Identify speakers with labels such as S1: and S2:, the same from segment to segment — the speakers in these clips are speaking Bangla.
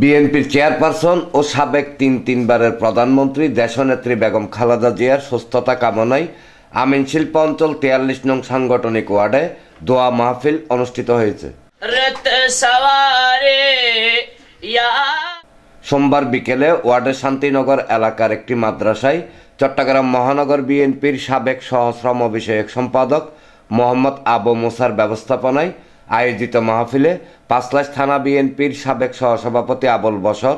S1: বিএনপির চেয়ারপারসন ও সাবেক তিনবারের প্রধানমন্ত্রী দেশনেত্রী বেগম খালেদা জিয়ার সুস্থতা কামনায় আমিন শিল্প অঞ্চল ৪৩ নং সাংগঠনিক ওয়ার্ডে দোয়া মাহফিল অনুষ্ঠিত হয়েছে। সোমবার বিকেলে ওয়ার্ডের শান্তিনগর এলাকার একটি মাদ্রাসায় চট্টগ্রাম মহানগর বিএনপির সাবেক সহশ্রম বিষয়ক সম্পাদক মোহাম্মদ আবু মুসার ব্যবস্থাপনায় আয়োজিত মাহফিলে পাঁচলাশ থানা বিএনপির সাবেক সহসভাপতি আবুল বশর,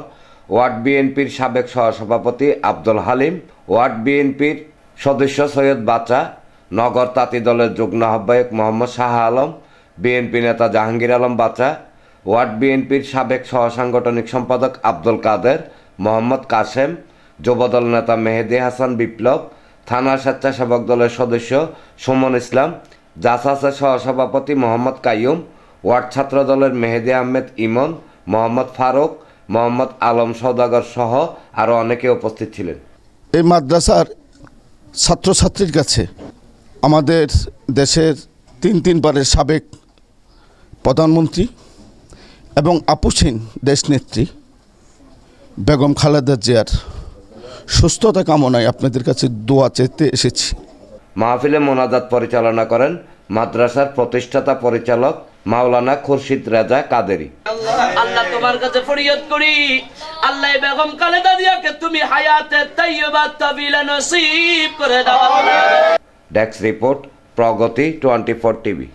S1: ওয়ার্ড বিএনপির সাবেক সহসভাপতি আব্দুল হালিম, ওয়ার্ড বিএনপির সদস্য সৈয়দ বাচা, নগর তাঁতি দলের যুগ্ম আহ্বায়ক মোহাম্মদ শাহ আলম, বিএনপি নেতা জাহাঙ্গীর আলম বাচা, ওয়ার্ড বিএনপির সাবেক সহসাংগঠনিক সম্পাদক আব্দুল কাদের, মোহাম্মদ কাশেম, যুবদল নেতা মেহেদি হাসান বিপ্লব, থানা স্বেচ্ছাসেবক দলের সদস্য সুমন ইসলাম, জাসাসের সহসভাপতি মোহাম্মদ কাইয়ুম, ওয়ার্ড ছাত্র দলের মেহেদি আহমেদ ইমন, মোহাম্মদ ফারুক, মোহাম্মদ আলম সওদাগর সহ আরও অনেকে উপস্থিত ছিলেন।
S2: এই মাদ্রাসার ছাত্রছাত্রীর কাছে আমাদের দেশের তিনবারের সাবেক প্রধানমন্ত্রী এবং আপুসীন দেশনেত্রী বেগম খালেদা জিয়ার সুস্থতা কামনায় আপনাদের কাছে দোয়া চেতে এসেছি।
S1: মাহফিলে মোনাজাত পরিচালনা করেন মাদ্রাসার প্রতিষ্ঠাতা পরিচালক মাওলানা খুরশিদ রেজা কাদেরি।
S3: আল্লাহ তোমার কাছে ফরিয়াদ করি, আল্লাহ বেগম খালেদা জিয়াকে তুমি হায়াতে তাইয়্যিবা তাবিলা নসিব করে দাও।
S1: ডেস্ক রিপোর্ট, প্রগতি 24 টিভি।